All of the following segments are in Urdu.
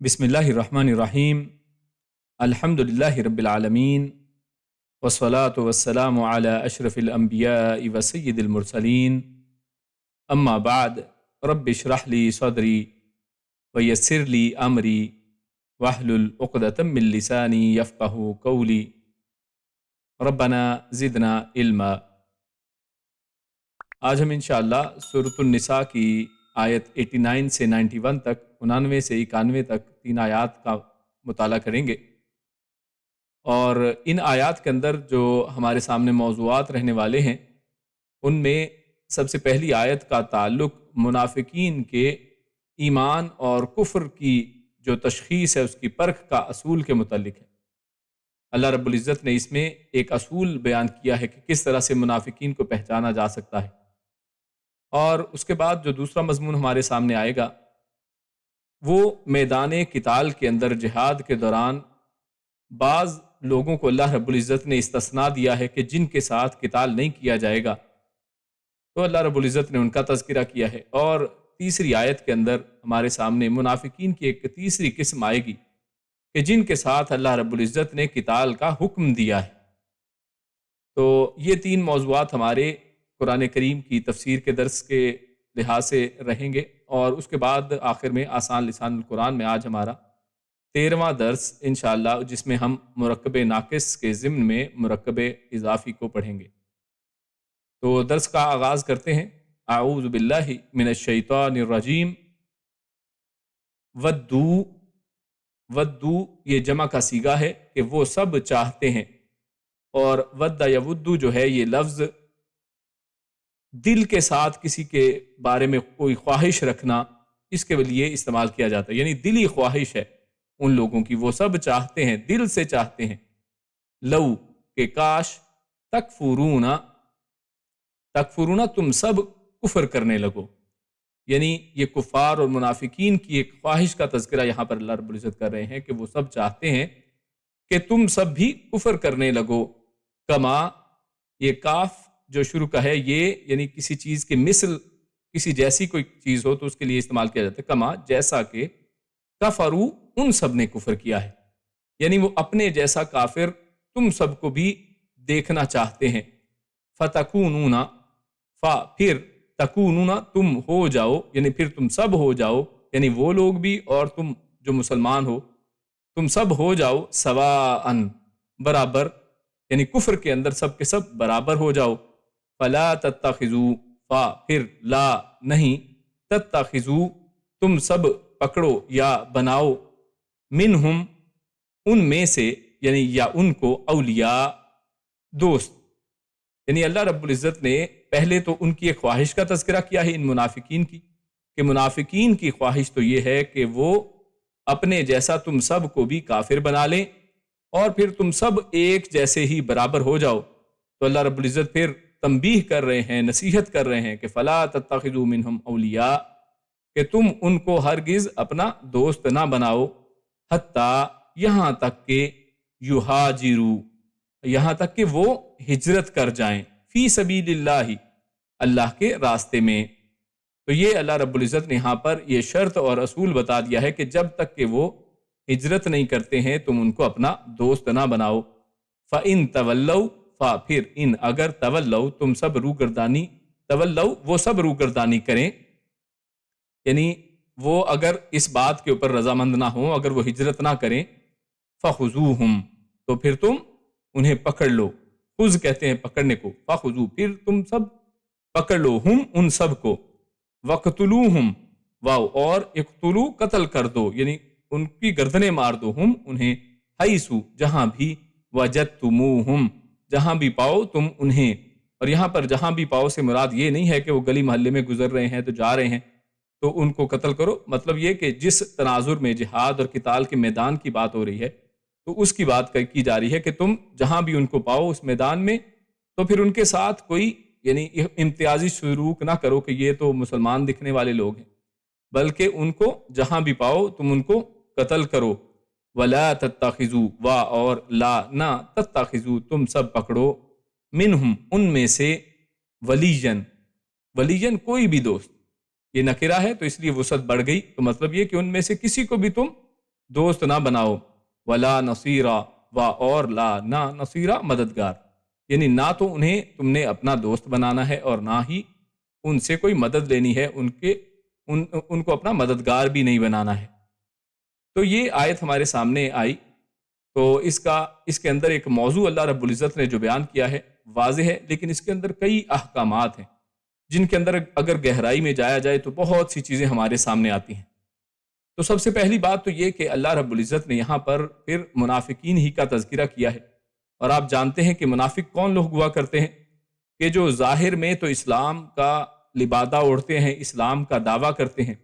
بسم اللہ الرحمن الرحیم الحمدللہ رب العالمین والصلاة والسلام علی اشرف الانبیاء وسید المرسلین اما بعد رب اشرح لی صدری ویسر لی امری واحلل عقدۃ من لسانی یفقہوا قولی ربنا زدنا علما۔ آج ہم انشاءاللہ سورۃ النساء کی آیت 89 سے 91 تک، 99 سے 91 تک 3 آیات کا مطالعہ کریں گے، اور ان آیات کے اندر جو ہمارے سامنے موضوعات رہنے والے ہیں ان میں سب سے پہلی آیت کا تعلق منافقین کے ایمان اور کفر کی جو تشخیص ہے، اس کی پرکھ کا اصول کے متعلق ہے۔ اللہ رب العزت نے اس میں ایک اصول بیان کیا ہے کہ کس طرح سے منافقین کو پہچانا جا سکتا ہے، اور اس کے بعد جو دوسرا مضمون ہمارے سامنے آئے گا وہ میدان قتال کے اندر جہاد کے دوران بعض لوگوں کو اللہ رب العزت نے استثناء دیا ہے کہ جن کے ساتھ قتال نہیں کیا جائے گا، تو اللہ رب العزت نے ان کا تذکرہ کیا ہے۔ اور تیسری آیت کے اندر ہمارے سامنے منافقین کی ایک تیسری قسم آئے گی کہ جن کے ساتھ اللہ رب العزت نے قتال کا حکم دیا ہے۔ تو یہ 3 موضوعات ہمارے قرآن کریم کی تفسیر کے درس کے لحاظ سے رہیں گے، اور اس کے بعد آخر میں آسان لسان القرآن میں آج ہمارا 13واں درس انشاءاللہ، جس میں ہم مرکب ناقص کے ضمن میں مرکب اضافی کو پڑھیں گے۔ تو درس کا آغاز کرتے ہیں۔ اعوذ باللہ من الشیطان الرجیم۔ ودو، ودو یہ جمع کا صیغہ ہے کہ وہ سب چاہتے ہیں، اور ود یودو جو ہے یہ لفظ دل کے ساتھ کسی کے بارے میں کوئی خواہش رکھنا، اس کے لیے استعمال کیا جاتا ہے، یعنی دلی خواہش ہے ان لوگوں کی، وہ سب چاہتے ہیں، دل سے چاہتے ہیں۔ لو کہ کاش، تکفرون، تکفرون تم سب کفر کرنے لگو، یعنی یہ کفار اور منافقین کی ایک خواہش کا تذکرہ یہاں پر اللہ رب العزت کر رہے ہیں کہ وہ سب چاہتے ہیں کہ تم سب بھی کفر کرنے لگو۔ کما، یہ کاف جو شروع کا ہے یہ یعنی کسی چیز کے مثل، کسی جیسی کوئی چیز ہو تو اس کے لیے استعمال کیا جاتا ہے، کما جیسا کہ، کفرو ان سب نے کفر کیا ہے، یعنی وہ اپنے جیسا کافر تم سب کو بھی دیکھنا چاہتے ہیں۔ فتکونون، پھر تکونون تم ہو جاؤ، یعنی پھر تم سب ہو جاؤ، یعنی وہ لوگ بھی اور تم جو مسلمان ہو تم سب ہو جاؤ، سواءً برابر، یعنی کفر کے اندر سب کے سب برابر ہو جاؤ۔ فلا تتخذوا، پھر لا نہیں، تتخذوا تم سب پکڑو یا بناؤ، منہم ان میں سے، یعنی یا ان کو، اولیاء دوست، یعنی اللہ رب العزت نے پہلے تو ان کی ایک خواہش کا تذکرہ کیا ہے ان منافقین کی، کہ منافقین کی خواہش تو یہ ہے کہ وہ اپنے جیسا تم سب کو بھی کافر بنا لیں اور پھر تم سب ایک جیسے ہی برابر ہو جاؤ۔ تو اللہ رب العزت پھر تنبیہ کر رہے ہیں، نصیحت کر رہے ہیں کہ فلا تتخذوا منہم اولیاء، کہ تم ان کو ہرگز اپنا دوست نہ بناؤ، حتیٰ یہاں تک کہ یہاجروا، یہاں تک کہ وہ ہجرت کر جائیں، فی سبیل اللہ، اللہ کے راستے میں۔ تو یہ اللہ رب العزت نے یہاں پر یہ شرط اور اصول بتا دیا ہے کہ جب تک کہ وہ ہجرت نہیں کرتے ہیں تم ان کو اپنا دوست نہ بناؤ۔ فَإِن تَوَلَّوْا، پھر ان اگر تولوا تم سب روگردانی، تولوا وہ سب روگردانی کریں، یعنی وہ اگر اس بات کے اوپر رضامند نہ ہوں، اگر وہ ہجرت نہ کریں، فَخُذُوهُمْ تو پھر تم انہیں پکڑ لو، خذ کہتے ہیں پکڑنے کو، فَخُذُو پھر تم سب پکڑ لو، ہم ان سب کو، وَقْتُلُوهُمْ واو اور اقتلو قتل کر دو، یعنی ان کی گردنیں مار دو، ہم انہیں، حیثو جہاں بھی، وجدتموہم جہاں بھی پاؤ تم انہیں۔ اور یہاں پر جہاں بھی پاؤ سے مراد یہ نہیں ہے کہ وہ گلی محلے میں گزر رہے ہیں تو جا رہے ہیں تو ان کو قتل کرو، مطلب یہ کہ جس تناظر میں جہاد اور قتال کے میدان کی بات ہو رہی ہے تو اس کی بات کی جا رہی ہے کہ تم جہاں بھی ان کو پاؤ اس میدان میں تو پھر ان کے ساتھ کوئی یعنی امتیازی سلوک نہ کرو کہ یہ تو مسلمان دکھنے والے لوگ ہیں، بلکہ ان کو جہاں بھی پاؤ تم ان کو قتل کرو۔ وَلَا تَتَّخِذُوا وا اور لا نہ، تَتَّخِذُوا تم سب پکڑو، منہم ان میں سے، ولیجن، ولیجن کوئی بھی دوست، یہ نکرہ ہے تو اس لیے وسعت بڑھ گئی، تو مطلب یہ کہ ان میں سے کسی کو بھی تم دوست نہ بناؤ، ولا نصیرا و اور لا نہ نصیرا مددگار، یعنی نہ تو انہیں تم نے اپنا دوست بنانا ہے اور نہ ہی ان سے کوئی مدد لینی ہے، ان کو اپنا مددگار بھی نہیں بنانا ہے۔ تو یہ آیت ہمارے سامنے آئی، تو اس کے اندر ایک موضوع اللہ رب العزت نے جو بیان کیا ہے واضح ہے، لیکن اس کے اندر کئی احکامات ہیں جن کے اندر اگر گہرائی میں جایا جائے تو بہت سی چیزیں ہمارے سامنے آتی ہیں۔ تو سب سے پہلی بات تو یہ کہ اللہ رب العزت نے یہاں پر پھر منافقین ہی کا تذکرہ کیا ہے، اور آپ جانتے ہیں کہ منافق کون لوگ ہوا کرتے ہیں کہ جو ظاہر میں تو اسلام کا لبادہ اوڑھتے ہیں، اسلام کا دعویٰ کرتے ہیں،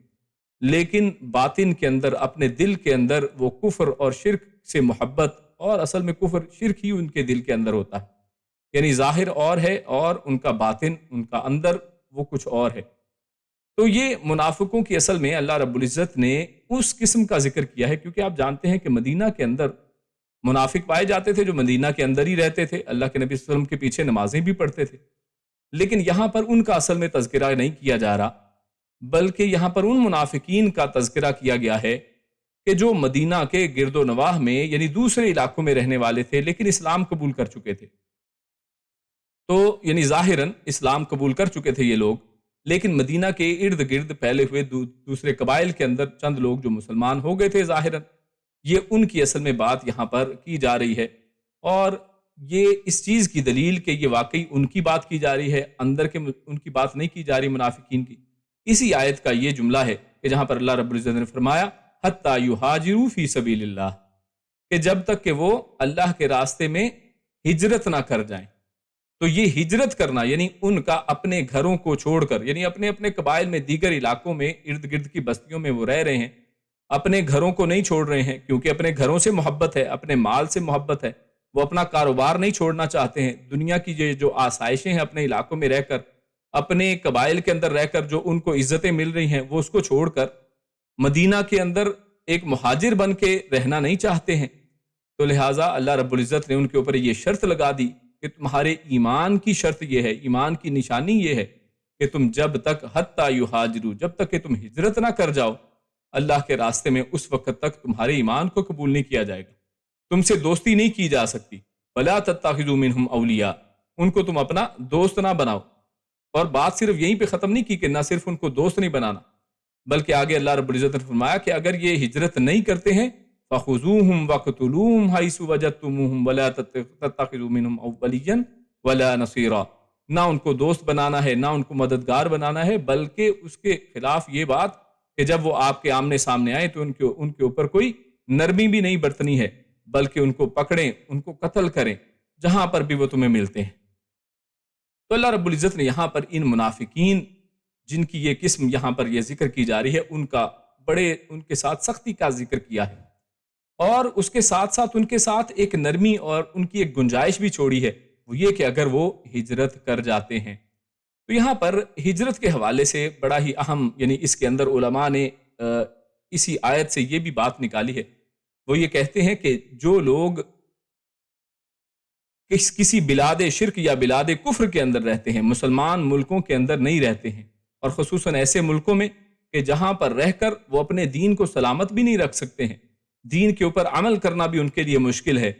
لیکن باطن کے اندر، اپنے دل کے اندر وہ کفر اور شرک سے محبت، اور اصل میں کفر شرک ہی ان کے دل کے اندر ہوتا ہے، یعنی ظاہر اور ہے اور ان کا باطن، ان کا اندر وہ کچھ اور ہے۔ تو یہ منافقوں کی اصل میں اللہ رب العزت نے اس قسم کا ذکر کیا ہے، کیونکہ آپ جانتے ہیں کہ مدینہ کے اندر منافق پائے جاتے تھے جو مدینہ کے اندر ہی رہتے تھے، اللہ کے نبی صلی اللہ علیہ وسلم کے پیچھے نمازیں بھی پڑھتے تھے، لیکن یہاں پر ان کا اصل میں تذکرہ نہیں کیا جا رہا، بلکہ یہاں پر ان منافقین کا تذکرہ کیا گیا ہے کہ جو مدینہ کے گرد و نواح میں یعنی دوسرے علاقوں میں رہنے والے تھے لیکن اسلام قبول کر چکے تھے۔ تو یعنی ظاہراً اسلام قبول کر چکے تھے یہ لوگ، لیکن مدینہ کے ارد گرد پھیلے ہوئے دوسرے قبائل کے اندر چند لوگ جو مسلمان ہو گئے تھے ظاہراً، یہ ان کی اصل میں بات یہاں پر کی جا رہی ہے، اور یہ اس چیز کی دلیل کہ یہ واقعی ان کی بات کی جا رہی ہے، اندر کے ان کی بات نہیں کی جا رہی منافقین کی، اسی آیت کا یہ جملہ ہے کہ جہاں پر اللہ رب العزت نے فرمایا حتی یہاجروا فی سبیل اللہ، کہ جب تک کہ وہ اللہ کے راستے میں ہجرت نہ کر جائیں۔ تو یہ ہجرت کرنا یعنی ان کا اپنے گھروں کو چھوڑ کر، یعنی اپنے اپنے قبائل میں دیگر علاقوں میں ارد گرد کی بستیوں میں وہ رہ رہے ہیں، اپنے گھروں کو نہیں چھوڑ رہے ہیں، کیونکہ اپنے گھروں سے محبت ہے، اپنے مال سے محبت ہے، وہ اپنا کاروبار نہیں چھوڑنا چاہتے ہیں، دنیا کی جو آسائشیں ہیں اپنے علاقوں میں رہ کر، اپنے قبائل کے اندر رہ کر جو ان کو عزتیں مل رہی ہیں وہ اس کو چھوڑ کر مدینہ کے اندر ایک مہاجر بن کے رہنا نہیں چاہتے ہیں۔ تو لہٰذا اللہ رب العزت نے ان کے اوپر یہ شرط لگا دی کہ تمہارے ایمان کی شرط یہ ہے، ایمان کی نشانی یہ ہے کہ تم جب تک حتی یہاجروا، جب تک کہ تم ہجرت نہ کر جاؤ اللہ کے راستے میں، اس وقت تک تمہارے ایمان کو قبول نہیں کیا جائے گا، تم سے دوستی نہیں کی جا سکتی۔ وَلَا تَتَّخِذُوا مِنْهُمْ أَوْلِيَاءَ، ان کو تم اپنا دوست نہ بناؤ۔ اور بات صرف یہیں پہ ختم نہیں کی کہ نہ صرف ان کو دوست نہیں بنانا، بلکہ آگے اللہ رب العزت نے فرمایا کہ اگر یہ ہجرت نہیں کرتے ہیں فَخُذُوهُمْ وَاقْتُلُوهُمْ حَيْثُ وَجَدتُّمُوهُمْ وَلَا تَتَّخِذُوا مِنْهُمْ وَلِيًّا وَلَا نَصِيرًا، نہ ان کو دوست بنانا ہے نہ ان کو مددگار بنانا ہے، بلکہ اس کے خلاف یہ بات کہ جب وہ آپ کے آمنے سامنے آئے تو ان کے اوپر کوئی نرمی بھی نہیں برتنی ہے، بلکہ ان کو پکڑیں، ان کو قتل کریں جہاں پر بھی وہ تمہیں ملتے ہیں۔ تو اللہ رب العزت نے یہاں پر ان منافقین جن کی یہ قسم یہاں پر یہ ذکر کی جا رہی ہے ان کے ساتھ سختی کا ذکر کیا ہے، اور اس کے ساتھ ساتھ ان کے ساتھ ایک نرمی اور ان کی ایک گنجائش بھی چھوڑی ہے، وہ یہ کہ اگر وہ ہجرت کر جاتے ہیں۔ تو یہاں پر ہجرت کے حوالے سے بڑا ہی اہم، یعنی اس کے اندر علماء نے اسی آیت سے یہ بھی بات نکالی ہے، وہ یہ کہتے ہیں کہ جو لوگ کسی بلاد شرک یا بلاد کفر کے اندر رہتے ہیں، مسلمان ملکوں کے اندر نہیں رہتے ہیں، اور خصوصاً ایسے ملکوں میں کہ جہاں پر رہ کر وہ اپنے دین کو سلامت بھی نہیں رکھ سکتے ہیں، دین کے اوپر عمل کرنا بھی ان کے لیے مشکل ہے،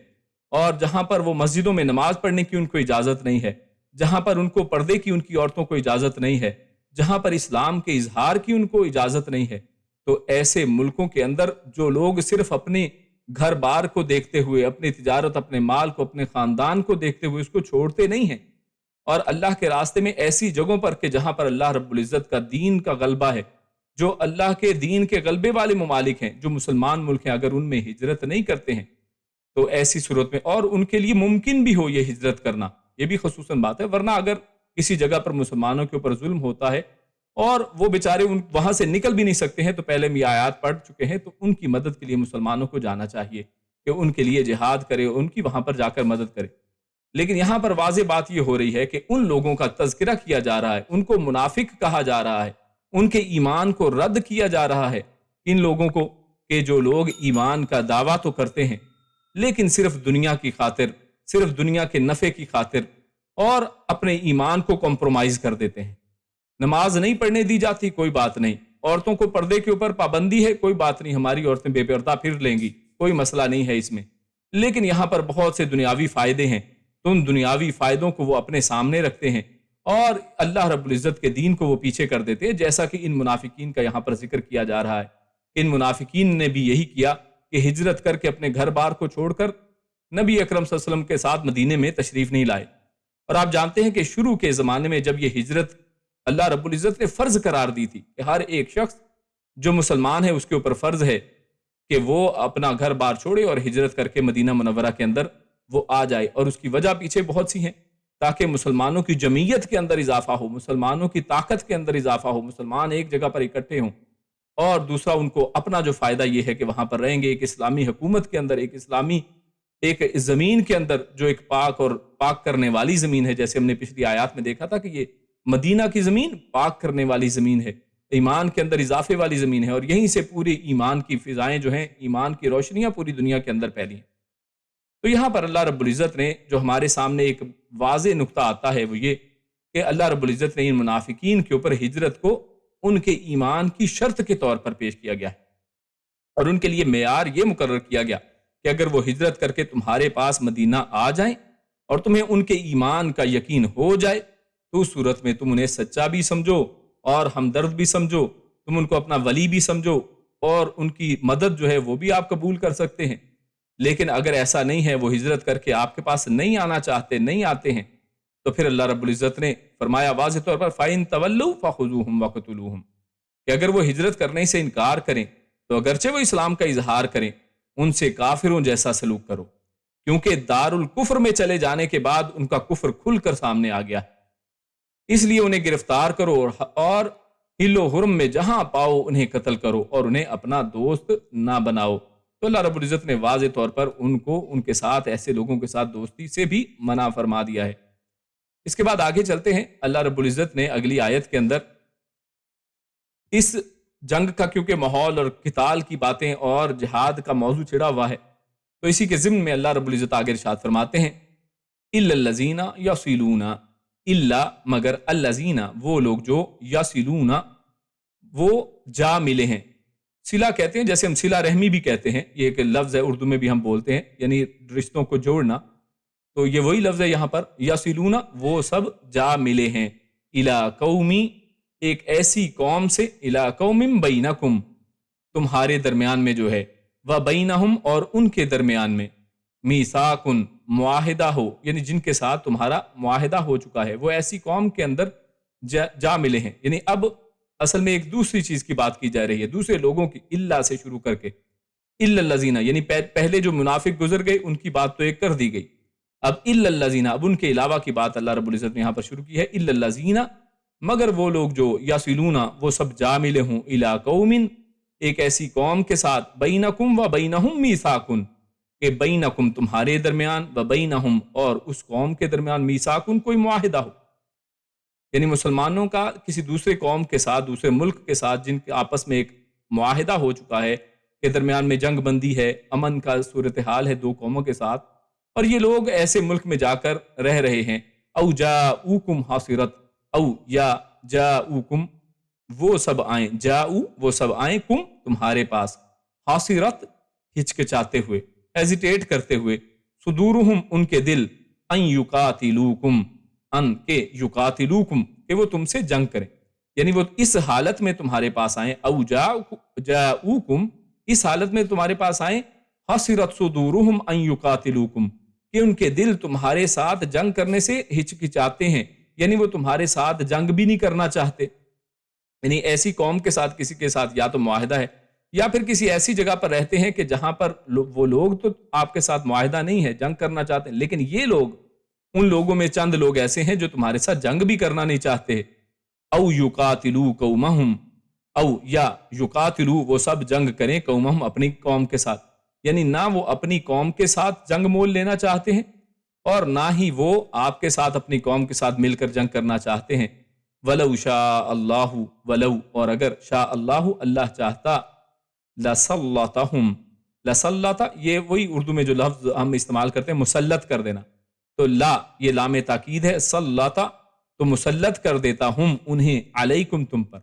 اور جہاں پر وہ مسجدوں میں نماز پڑھنے کی ان کو اجازت نہیں ہے، جہاں پر ان کو پردے کی ان کی عورتوں کو اجازت نہیں ہے، جہاں پر اسلام کے اظہار کی ان کو اجازت نہیں ہے، تو ایسے ملکوں کے اندر جو لوگ صرف اپنے گھر بار کو دیکھتے ہوئے، اپنی تجارت، اپنے مال کو، اپنے خاندان کو دیکھتے ہوئے اس کو چھوڑتے نہیں ہیں، اور اللہ کے راستے میں ایسی جگہوں پر کہ جہاں پر اللہ رب العزت کا دین کا غلبہ ہے، جو اللہ کے دین کے غلبے والے ممالک ہیں، جو مسلمان ملک ہیں، اگر ان میں ہجرت نہیں کرتے ہیں تو ایسی صورت میں، اور ان کے لیے ممکن بھی ہو یہ ہجرت کرنا، یہ بھی خصوصاً بات ہے، ورنہ اگر کسی جگہ پر مسلمانوں کے اوپر ظلم ہوتا ہے اور وہ بیچارے وہاں سے نکل بھی نہیں سکتے ہیں، تو پہلے ہم یہ آیات پڑھ چکے ہیں، تو ان کی مدد کے لیے مسلمانوں کو جانا چاہیے کہ ان کے لیے جہاد کرے، ان کی وہاں پر جا کر مدد کرے۔ لیکن یہاں پر واضح بات یہ ہو رہی ہے کہ ان لوگوں کا تذکرہ کیا جا رہا ہے، ان کو منافق کہا جا رہا ہے، ان کے ایمان کو رد کیا جا رہا ہے، ان لوگوں کو کہ جو لوگ ایمان کا دعویٰ تو کرتے ہیں لیکن صرف دنیا کی خاطر، صرف دنیا کے نفع کی خاطر، اور اپنے ایمان کو کمپرومائز کر دیتے ہیں۔ نماز نہیں پڑھنے دی جاتی، کوئی بات نہیں، عورتوں کو پردے کے اوپر پابندی ہے، کوئی بات نہیں، ہماری عورتیں بے پردہ پھر لیں گی، کوئی مسئلہ نہیں ہے اس میں، لیکن یہاں پر بہت سے دنیاوی فائدے ہیں، تو ان دنیاوی فائدوں کو وہ اپنے سامنے رکھتے ہیں اور اللہ رب العزت کے دین کو وہ پیچھے کر دیتے ہیں، جیسا کہ ان منافقین کا یہاں پر ذکر کیا جا رہا ہے۔ ان منافقین نے بھی یہی کیا کہ ہجرت کر کے اپنے گھر بار کو چھوڑ کر نبی اکرم صلی اللہ علیہ وسلم کے ساتھ مدینے میں تشریف نہیں لائے۔ اور آپ جانتے ہیں کہ شروع کے زمانے میں جب یہ ہجرت اللہ رب العزت نے فرض قرار دی تھی کہ ہر ایک شخص جو مسلمان ہے اس کے اوپر فرض ہے کہ وہ اپنا گھر بار چھوڑے اور ہجرت کر کے مدینہ منورہ کے اندر وہ آ جائے، اور اس کی وجہ پیچھے بہت سی ہیں، تاکہ مسلمانوں کی جمعیت کے اندر اضافہ ہو، مسلمانوں کی طاقت کے اندر اضافہ ہو، مسلمان ایک جگہ پر اکٹھے ہوں، اور دوسرا ان کو اپنا جو فائدہ یہ ہے کہ وہاں پر رہیں گے ایک اسلامی حکومت کے اندر، ایک اسلامی ایک زمین کے اندر جو ایک پاک اور پاک کرنے والی زمین ہے، جیسے ہم نے پچھلی آیات میں دیکھا تھا کہ یہ مدینہ کی زمین پاک کرنے والی زمین ہے، ایمان کے اندر اضافے والی زمین ہے، اور یہیں سے پوری ایمان کی فضائیں جو ہیں، ایمان کی روشنیاں پوری دنیا کے اندر پھیلی ہیں۔ تو یہاں پر اللہ رب العزت نے جو ہمارے سامنے ایک واضح نقطہ آتا ہے وہ یہ کہ اللہ رب العزت نے ان منافقین کے اوپر ہجرت کو ان کے ایمان کی شرط کے طور پر پیش کیا گیا ہے، اور ان کے لیے معیار یہ مقرر کیا گیا کہ اگر وہ ہجرت کر کے تمہارے پاس مدینہ آ جائیں اور تمہیں ان کے ایمان کا یقین ہو جائے تو اس صورت میں تم انہیں سچا بھی سمجھو اور ہمدرد بھی سمجھو، تم ان کو اپنا ولی بھی سمجھو اور ان کی مدد جو ہے وہ بھی آپ قبول کر سکتے ہیں۔ لیکن اگر ایسا نہیں ہے، وہ ہجرت کر کے آپ کے پاس نہیں آنا چاہتے، نہیں آتے ہیں، تو پھر اللہ رب العزت نے فرمایا واضح طور پر فَإِن تَوَلُّوا فَخُذُوهُمْ وَاقْتُلُوهُمْ، کہ اگر وہ ہجرت کرنے سے انکار کریں تو اگرچہ وہ اسلام کا اظہار کریں، ان سے کافروں جیسا سلوک کرو، کیونکہ دار الکفر میں چلے جانے کے بعد ان کا کفر کھل کر سامنے آ گیا ہے، اس لیے انہیں گرفتار کرو اور حل و حرم میں جہاں پاؤ انہیں قتل کرو اور انہیں اپنا دوست نہ بناؤ۔ تو اللہ رب العزت نے واضح طور پر ان کو ان کے ساتھ ایسے لوگوں کے ساتھ دوستی سے بھی منع فرما دیا ہے۔ اس کے بعد آگے چلتے ہیں، اللہ رب العزت نے اگلی آیت کے اندر اس جنگ کا کیونکہ ماحول اور قتال کی باتیں اور جہاد کا موضوع چھڑا ہوا ہے، تو اسی کے ضمن میں اللہ رب العزت آگے ارشاد فرماتے ہیں اِلَّا الَّذِينَ يَصِلُونَ، الا مگر الذین وہ لوگ جو یصلون وہ جا ملے ہیں، صلہ کہتے ہیں جیسے ہم صلہ رحمی بھی کہتے ہیں، یہ ایک لفظ ہے اردو میں بھی ہم بولتے ہیں، یعنی رشتوں کو جوڑنا، تو یہ وہی لفظ ہے یہاں پر یصلون وہ سب جا ملے ہیں، الی قومی ایک ایسی قوم سے، الی قوم بینکم تمہارے درمیان میں جو ہے، و بینہم اور ان کے درمیان میں، میثاق معاہدہ ہو، یعنی جن کے ساتھ تمہارا معاہدہ ہو چکا ہے، وہ ایسی قوم کے اندر جا ملے ہیں، یعنی اب اصل میں ایک دوسری چیز کی بات کی جا رہی ہے، دوسرے لوگوں کی، الا سے شروع کر کے، الا الذین یعنی پہلے جو منافق گزر گئے ان کی بات تو ایک کر دی گئی، اب الا الذین اب ان کے علاوہ کی بات اللہ رب العزت نے یہاں پر شروع کی ہے، الا الذین مگر وہ لوگ جو یصلون وہ سب جا ملے ہوں، الی قوم ایک ایسی قوم کے ساتھ، بینکم و بینہم میثاق کہ بینکم تمہارے درمیان و بینہم اور اس قوم کے درمیان میثاق کوئی معاہدہ ہو، یعنی مسلمانوں کا کسی دوسرے قوم کے ساتھ، دوسرے ملک کے ساتھ جن کے آپس میں ایک معاہدہ ہو چکا ہے کہ درمیان میں جنگ بندی ہے، امن کا صورتحال ہے دو قوموں کے ساتھ، اور یہ لوگ ایسے ملک میں جا کر رہ رہے ہیں، او جاؤکم حاصرت او یا جاؤکم وہ سب آئیں، جاؤ وہ سب آئیں کم تمہارے پاس، حاصرت ہچکچاتے ہوئے، ہیزیٹیٹ کرتے ہوئے، صدورہم ان کے دل، ان یقاتلوکم ان کے یقاتلوکم کہ وہ تم سے جنگ کریں، یعنی وہ اس حالت میں تمہارے پاس آئیں، او جاؤکم اس حالت میں تمہارے پاس آئیں، حسرت صدورہم ان یقاتلوکم کہ ان کے دل تمہارے ساتھ جنگ کرنے سے ہچکچاتے ہیں، یعنی وہ تمہارے ساتھ جنگ بھی نہیں کرنا چاہتے، یعنی ایسی قوم کے ساتھ کسی کے ساتھ یا تو معاہدہ ہے یا پھر کسی ایسی جگہ پر رہتے ہیں کہ جہاں پر وہ لوگ تو آپ کے ساتھ معاہدہ نہیں ہے، جنگ کرنا چاہتے ہیں، لیکن یہ لوگ ان لوگوں میں چند لوگ ایسے ہیں جو تمہارے ساتھ جنگ بھی کرنا نہیں چاہتے، او یقاتلو قومہم او یا یقاتلو وہ سب جنگ کریں قومہم اپنی قوم کے ساتھ، یعنی نہ وہ اپنی قوم کے ساتھ جنگ مول لینا چاہتے ہیں اور نہ ہی وہ آپ کے ساتھ اپنی قوم کے ساتھ مل کر جنگ کرنا چاہتے ہیں، ولو شاء اللہ ولو اور اگر شاء اللہ اللہ چاہتا، لسلطہم لسلط یہ وہی اردو میں جو لفظ ہم استعمال کرتے ہیں مسلط کر دینا، تو لا یہ لام تاکید ہے، سلط تو مسلط کر دیتا ہم انہیں علیکم تم پر،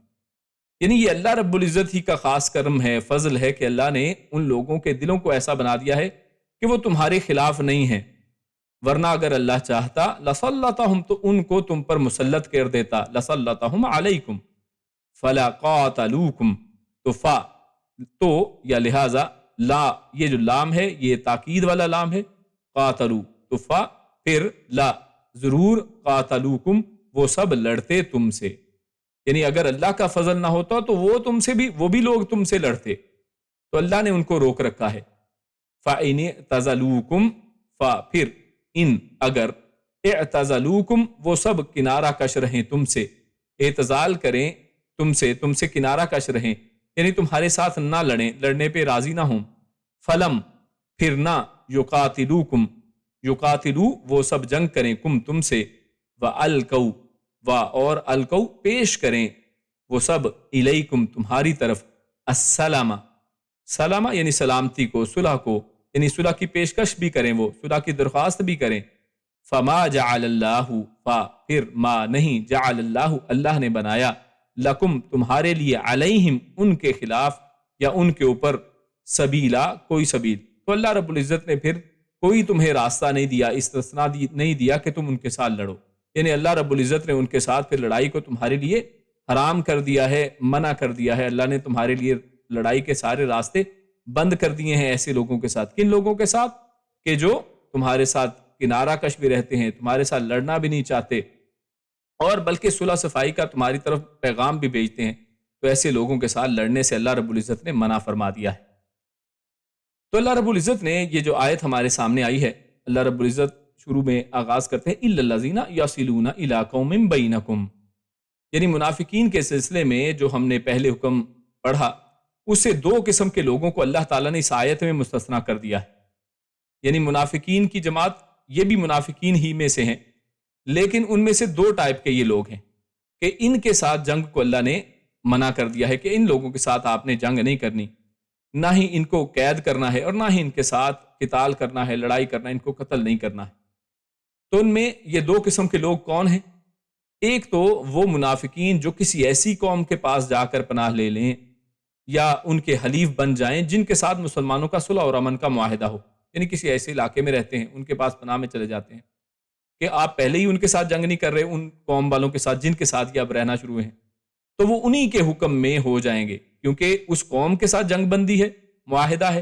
یعنی یہ اللہ رب العزت ہی کا خاص کرم ہے، فضل ہے کہ اللہ نے ان لوگوں کے دلوں کو ایسا بنا دیا ہے کہ وہ تمہارے خلاف نہیں ہیں، ورنہ اگر اللہ چاہتا لسلطہم تو ان کو تم پر مسلط کر دیتا، لسلطہم علیکم فلا قاتلوکم، تو فا تو یا لہذا لا، یہ جو لام ہے یہ تاکید والا لام ہے، قاتلو تو فا پھر لا، ضرور قاتلوکم وہ سب لڑتے تم سے، یعنی اگر اللہ کا فضل نہ ہوتا تو وہ بھی لوگ تم سے لڑتے، تو اللہ نے ان کو روک رکھا ہے۔ فَإِنِ اعْتَزَلُوكُمْ فا پھر ان اگر اعتزلوکم وہ سب کنارہ کش رہیں تم سے، اعتزال کریں تم سے کنارہ کش رہیں، یعنی تمہارے ساتھ نہ لڑیں، لڑنے پہ راضی نہ ہوں، فلم پھر نہ یقاتلوکم یقاتلو وہ سب جنگ کریں کم تم سے، وَأَلْقَوْا اور القو پیش کریں وہ سب الیکم تمہاری طرف، السلام سلامہ یعنی سلامتی کو، صلح کو، یعنی صلح کی پیشکش بھی کریں، وہ صلح کی درخواست بھی کریں، فما جعل اللہ پھر ما نہیں جعل اللہ نے بنایا لکم تمہارے لیے علیہم ان کے خلاف یا ان کے اوپر سبیلا کوئی سبیل، تو اللہ رب العزت نے پھر کوئی تمہیں راستہ نہیں دیا، استثناء نہیں دیا کہ تم ان کے ساتھ لڑو، یعنی اللہ رب العزت نے ان کے ساتھ پھر لڑائی کو تمہارے لیے حرام کر دیا ہے، منع کر دیا ہے، اللہ نے تمہارے لیے لڑائی کے سارے راستے بند کر دیے ہیں ایسے لوگوں کے ساتھ۔ کن لوگوں کے ساتھ؟ کہ جو تمہارے ساتھ کنارہ کش بھی رہتے ہیں، تمہارے ساتھ لڑنا بھی نہیں چاہتے، اور بلکہ صلح صفائی کا تمہاری طرف پیغام بھی بھیجتے ہیں، تو ایسے لوگوں کے ساتھ لڑنے سے اللہ رب العزت نے منع فرما دیا ہے۔ تو اللہ رب العزت نے یہ جو آیت ہمارے سامنے آئی ہے، اللہ رب العزت شروع میں آغاز کرتے ہیں اِلَّا الَّذِينَ يَصِلُونَ إِلَىٰ قَوْمٍ بَيْنَكُمْ، یعنی منافقین کے سلسلے میں جو ہم نے پہلے حکم پڑھا، اس سے دو قسم کے لوگوں کو اللہ تعالیٰ نے اس آیت میں مستثنیٰ کر دیا ہے، یعنی منافقین کی جماعت یہ بھی منافقین ہی میں سے ہیں، لیکن ان میں سے دو ٹائپ کے یہ لوگ ہیں کہ ان کے ساتھ جنگ کو اللہ نے منع کر دیا ہے کہ ان لوگوں کے ساتھ آپ نے جنگ نہیں کرنی، نہ ہی ان کو قید کرنا ہے اور نہ ہی ان کے ساتھ قتال کرنا ہے، لڑائی کرنا ہے، ان کو قتل نہیں کرنا ہے۔ تو ان میں یہ دو قسم کے لوگ کون ہیں؟ ایک تو وہ منافقین جو کسی ایسی قوم کے پاس جا کر پناہ لے لیں یا ان کے حلیف بن جائیں جن کے ساتھ مسلمانوں کا صلح اور امن کا معاہدہ ہو، یعنی کسی ایسے علاقے میں رہتے ہیں، ان کے پاس پناہ میں چلے جاتے ہیں کہ آپ پہلے ہی ان کے ساتھ جنگ نہیں کر رہے، ان قوم والوں کے ساتھ جن کے ساتھ یہ اب رہنا شروع ہیں، تو وہ انہی کے حکم میں ہو جائیں گے، کیونکہ اس قوم کے ساتھ جنگ بندی ہے، معاہدہ ہے،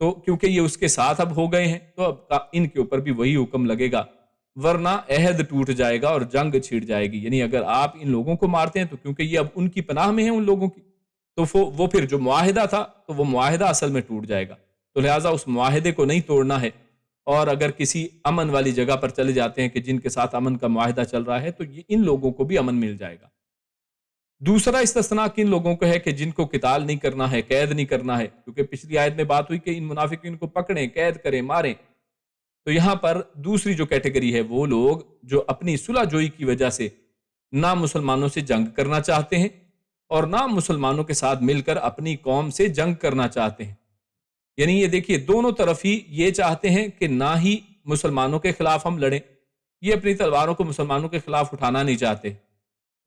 تو کیونکہ یہ اس کے ساتھ اب ہو گئے ہیں تو اب ان کے اوپر بھی وہی حکم لگے گا، ورنہ عہد ٹوٹ جائے گا اور جنگ چھڑ جائے گی۔ یعنی اگر آپ ان لوگوں کو مارتے ہیں تو کیونکہ یہ اب ان کی پناہ میں ہیں ان لوگوں کی، تو وہ پھر جو معاہدہ تھا تو وہ معاہدہ اصل میں ٹوٹ جائے گا، تو لہٰذا اس معاہدے کو نہیں توڑنا ہے، اور اگر کسی امن والی جگہ پر چلے جاتے ہیں کہ جن کے ساتھ امن کا معاہدہ چل رہا ہے تو یہ ان لوگوں کو بھی امن مل جائے گا۔ دوسرا استثناء کن لوگوں کو ہے کہ جن کو قتال نہیں کرنا ہے، قید نہیں کرنا ہے، کیونکہ پچھلی آیت میں بات ہوئی کہ ان منافقین کو پکڑیں، قید کریں، ماریں، تو یہاں پر دوسری جو کیٹیگری ہے وہ لوگ جو اپنی صلح جوئی کی وجہ سے نہ مسلمانوں سے جنگ کرنا چاہتے ہیں اور نہ مسلمانوں کے ساتھ مل کر اپنی قوم سے جنگ کرنا چاہتے ہیں، یعنی یہ دیکھیے دونوں طرف ہی یہ چاہتے ہیں کہ نہ ہی مسلمانوں کے خلاف ہم لڑیں، یہ اپنی تلواروں کو مسلمانوں کے خلاف اٹھانا نہیں چاہتے،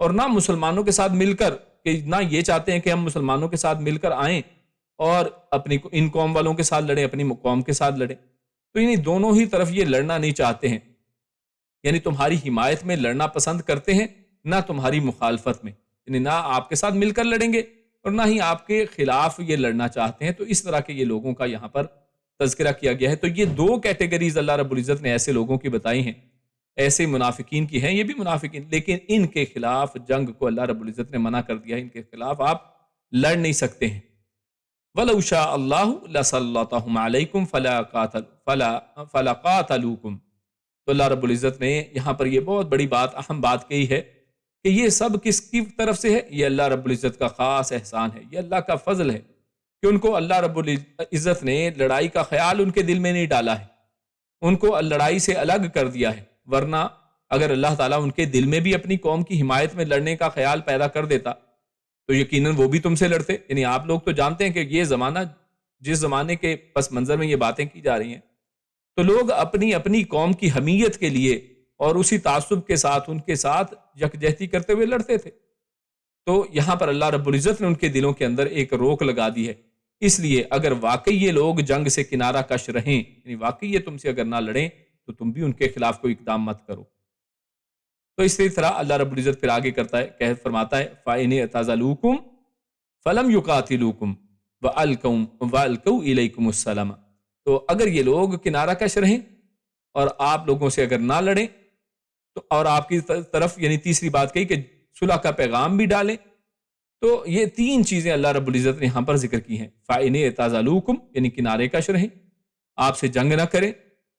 اور نہ مسلمانوں کے ساتھ مل کر کہ نہ یہ چاہتے ہیں کہ ہم مسلمانوں کے ساتھ مل کر آئیں اور اپنی ان قوم والوں کے ساتھ لڑیں، اپنی قوم کے ساتھ لڑیں، تو یعنی دونوں ہی طرف یہ لڑنا نہیں چاہتے ہیں، یعنی تمہاری حمایت میں لڑنا پسند کرتے ہیں نہ تمہاری مخالفت میں، یعنی نہ آپ کے ساتھ مل کر لڑیں گے اور نہ ہی آپ کے خلاف یہ لڑنا چاہتے ہیں، تو اس طرح کے یہ لوگوں کا یہاں پر تذکرہ کیا گیا ہے۔ تو یہ دو کیٹیگریز اللہ رب العزت نے ایسے لوگوں کی بتائی ہیں، ایسے منافقین کی ہیں، یہ بھی منافقین، لیکن ان کے خلاف جنگ کو اللہ رب العزت نے منع کر دیا ہے، ان کے خلاف آپ لڑ نہیں سکتے ہیں۔ وَلَوْ شَاءَ اللَّهُ لَسَلَّطَهُمْ عَلَيْكُمْ فَلَا قَاتَلُوكُمْ، تو اللہ رب العزت نے یہاں پر یہ بہت بڑی بات، اہم بات کہی ہے کہ یہ سب کس کی طرف سے ہے؟ یہ اللہ رب العزت کا خاص احسان ہے، یہ اللہ کا فضل ہے کہ ان کو اللہ رب العزت نے لڑائی کا خیال ان کے دل میں نہیں ڈالا ہے، ان کو لڑائی سے الگ کر دیا ہے، ورنہ اگر اللہ تعالیٰ ان کے دل میں بھی اپنی قوم کی حمایت میں لڑنے کا خیال پیدا کر دیتا تو یقیناً وہ بھی تم سے لڑتے۔ یعنی آپ لوگ تو جانتے ہیں کہ یہ زمانہ، جس زمانے کے پس منظر میں یہ باتیں کی جا رہی ہیں، تو لوگ اپنی اپنی قوم کی حمیت کے لیے اور اسی تعصب کے ساتھ ان کے ساتھ یکجہتی کرتے ہوئے لڑتے تھے، تو یہاں پر اللہ رب العزت نے ان کے دلوں کے اندر ایک روک لگا دی ہے. اس لیے اگر واقعی یہ لوگ جنگ سے کنارہ کش رہیں، یعنی واقعی یہ تم سے اگر نہ لڑیں تو تم بھی ان کے خلاف کوئی اقدام مت کرو. تو اسی طرح اللہ رب العزت پھر آگے کرتا ہے، فرماتا ہے فَإِنِ اعْتَزَلُوكُمْ فَلَمْ يُقَاتِلُوكُمْ وَأَلْقَوْا إِلَيْكُمُ السَّلَامَ. تو اگر یہ لوگ کنارہ کش رہیں اور آپ لوگوں سے اگر نہ لڑیں تو اور آپ کی طرف یعنی تیسری بات کہی کہ صلح کا پیغام بھی ڈالیں، تو یہ تین چیزیں اللہ رب العزت نے یہاں پر ذکر کی ہیں. فَإِنِ اعْتَزَلُوكُمْ یعنی کنارے کش رہیں، آپ سے جنگ نہ کریں،